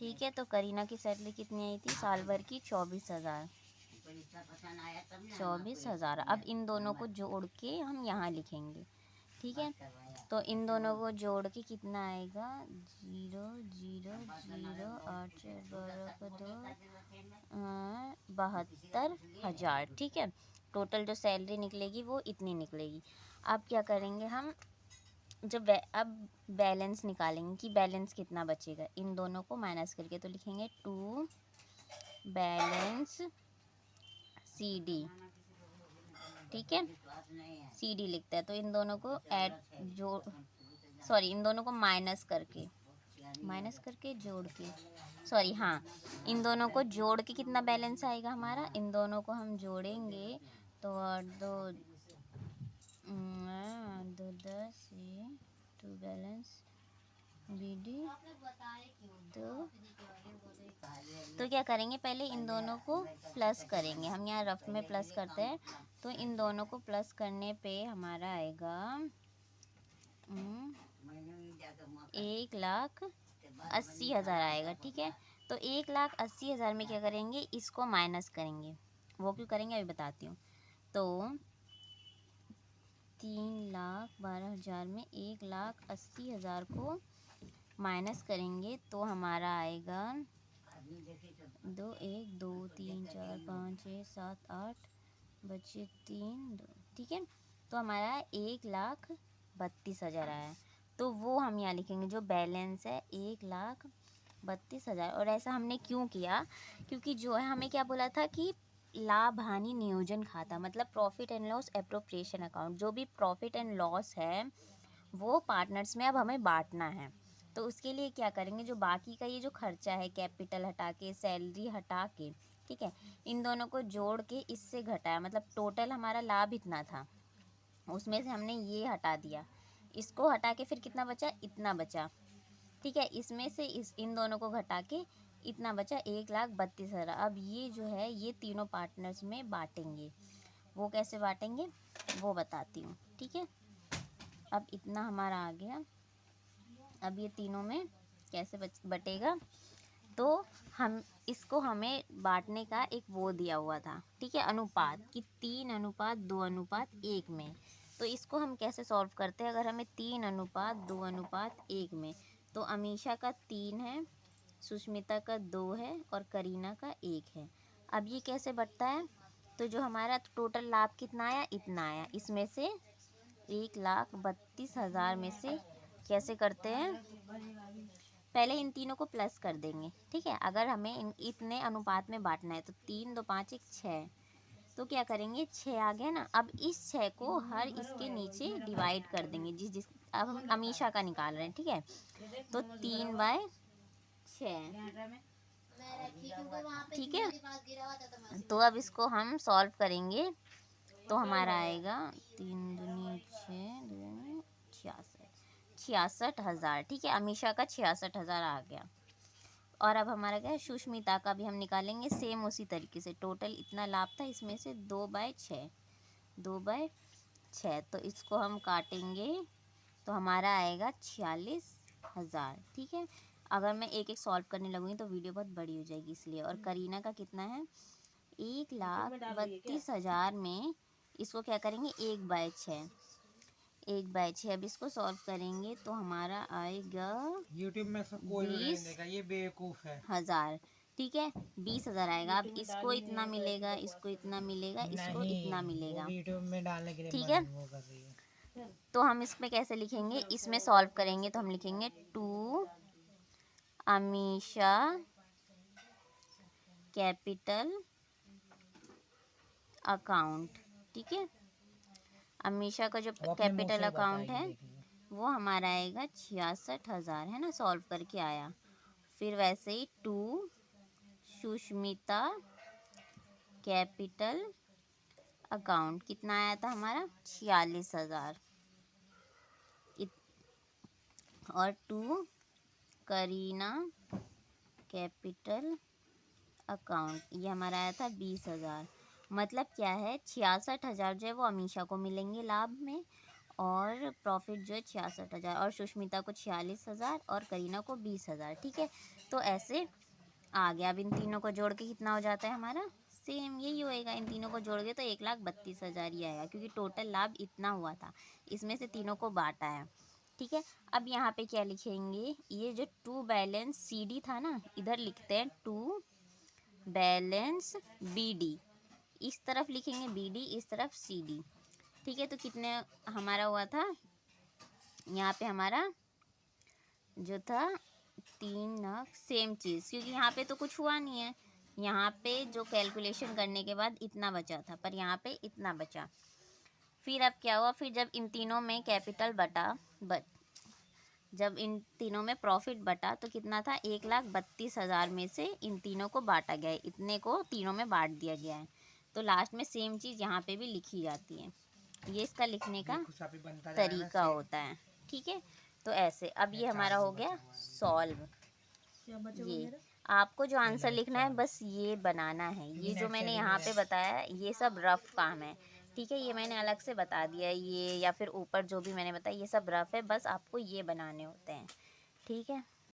ठीक है। तो करीना की सैलरी कितनी आई थी साल भर की? 24,000। 24,000। अब इन दोनों को जोड़ के हम यहाँ लिखेंगे, ठीक है। तो इन दोनों को जोड़ के कितना आएगा? 0 0 0 8 12 का 2 72,000, ठीक है। टोटल जो सैलरी निकलेगी वो इतनी निकलेगी। अब क्या करेंगे हम, जब अब बैलेंस निकालेंगे कि बैलेंस कितना बचेगा, इन दोनों को माइनस करके तो लिखेंगे टू बैलेंस CD, ठीक है। CD लिखता है। तो इन दोनों को इन दोनों को माइनस करके जोड़ के हाँ, इन दोनों को जोड़ के कितना बैलेंस आएगा हमारा? इन दोनों को हम जोड़ेंगे तो 10 टू बैलेंस BD। तो क्या करेंगे, पहले इन दोनों को प्लस करेंगे। हम यहाँ रफ में प्लस करते हैं। तो इन दोनों को प्लस करने पे हमारा आएगा 1,80,000 आएगा, ठीक है। तो 1,80,000 में क्या करेंगे, इसको माइनस करेंगे। वो क्यों करेंगे अभी बताती हूँ। तो 3,12,000 में 1,80,000 को माइनस करेंगे तो हमारा आएगा 2 1 2 3 4 5 6 7 8 बचे 3 2, ठीक है। तो हमारा 1,32,000 आया। तो वो हम यहाँ लिखेंगे, जो बैलेंस है 1,32,000। और ऐसा हमने क्यों किया, क्योंकि जो है हमें क्या बोला था कि लाभ हानि नियोजन खाता, मतलब profit and loss appropriation account, जो भी प्रॉफिट एंड लॉस है वो पार्टनर्स में अब हमें बांटना है। तो उसके लिए क्या करेंगे, जो बाकी का ये जो खर्चा है, कैपिटल हटा के, सैलरी हटा के, ठीक है, इन दोनों को जोड़ के इससे घटाया, मतलब टोटल हमारा लाभ इतना था, उसमें से हमने ये हटा दिया, इसको हटा के फिर कितना बचा? इतना बचा, ठीक है। इसमें से इन दोनों को घटा के इतना बचा 1,32,000। अब ये जो है ये तीनों पार्टनर्स में बांटेंगे। वो कैसे बांटेंगे वो बताती हूँ, ठीक है। अब इतना हमारा आ गया। अब ये तीनों में कैसे बटेगा, तो हम इसको हमें बांटने का एक वो दिया हुआ था, ठीक है, अनुपात, कि 3:2:1 में। तो इसको हम कैसे सॉल्व करते हैं, अगर हमें 3:2:1 में, तो अमीषा का 3 है, सुष्मिता का 2 है और करीना का 1 है। अब ये कैसे बटता है, तो जो हमारा टोटल लाभ कितना आया, इतना आया, इसमें से 1,32,000 में से कैसे करते हैं, पहले इन तीनों को प्लस कर देंगे, ठीक है। अगर हमें इतने अनुपात में बांटना है तो 3 2 5 1 6, तो क्या करेंगे, 6 आ गया ना। अब इस 6 को हर इसके नीचे डिवाइड कर देंगे, जिस अब हम अमीषा का निकाल रहे हैं, ठीक है। तो 3/6, ठीक है। तो अब इसको हम सॉल्व करेंगे तो हमारा आएगा 3 दूनी 6 66,000, ठीक है। अमीषा का 66,000 आ गया। और अब हमारा क्या है, सुष्मिता का भी हम निकालेंगे सेम उसी तरीके से। टोटल इतना लाभ था, इसमें से 2/6, तो इसको हम काटेंगे तो हमारा आएगा 46,000, ठीक है। अगर मैं एक एक सॉल्व करने लगूँगी तो वीडियो बहुत बड़ी हो जाएगी, इसलिए। और करीना का कितना है, 1,32,000 में इसको क्या करेंगे, 1/6। अब इसको सॉल्व करेंगे तो हमारा आएगा यूट्यूब में सब कोई नहीं देगा, ये बेवकूफ़ है। 20,000, ठीक है, 20,000 आएगा। अब इसको इतना मिलेगा, इसको इतना मिलेगा, इसको इतना मिलेगा, यूट्यूब में डालने के लिए ठीक है। वो कर रही है। तो हम इसमें कैसे लिखेंगे, इसमें सॉल्व करेंगे तो हम लिखेंगे टू अमीषा कैपिटल अकाउंट, ठीक है। अमीषा का जो कैपिटल अकाउंट है वो हमारा आएगा 66,000, है ना, सॉल्व करके आया। फिर वैसे ही टू सुष्मिता कैपिटल अकाउंट कितना आया था हमारा, 46,000। और टू करीना कैपिटल अकाउंट, ये हमारा आया था 20,000। मतलब क्या है, 66,000 जो है वो अमीषा को मिलेंगे लाभ में, और प्रॉफिट जो है 66,000 और सुष्मिता को 46,000 और करीना को 20,000। ठीक है, तो ऐसे आ गया। अब इन तीनों को जोड़ के कितना हो जाता है हमारा, सेम यही होएगा। इन तीनों को जोड़ के तो 1,32,000 ही आएगा, क्योंकि टोटल लाभ इतना हुआ था, इसमें से तीनों को बांटा है। ठीक है, अब यहाँ पे क्या लिखेंगे, ये जो टू बैलेंस सी डी था ना, इधर लिखते हैं टू बैलेंस बी डी, इस तरफ लिखेंगे बी डी, इस तरफ सी डी। ठीक है, तो कितने हमारा हुआ था यहाँ पे, हमारा जो था 3 लाख, सेम चीज़, क्योंकि यहाँ पे तो कुछ हुआ नहीं है। यहाँ पे जो कैलकुलेशन करने के बाद इतना बचा था, पर यहाँ पे इतना बचा। फिर अब क्या हुआ, फिर जब इन तीनों में कैपिटल जब इन तीनों में प्रॉफिट बटा तो कितना था, 1,32,000 में से इन तीनों को बांटा गया है, इतने को तीनों में बांट दिया गया है। तो लास्ट में सेम चीज़ यहाँ पे भी लिखी जाती है। ये इसका लिखने का तरीका होता है। ठीक है, तो ऐसे अब ये हमारा हो गया सॉल्व। ये आपको जो आंसर लिखना है बस ये बनाना है। ये जो मैंने यहाँ पे बताया है ये सब रफ काम है। ठीक है, ये मैंने अलग से बता दिया, ये या फिर ऊपर जो भी मैंने बताया ये सब रफ है, बस आपको ये बनाने होते हैं। ठीक है।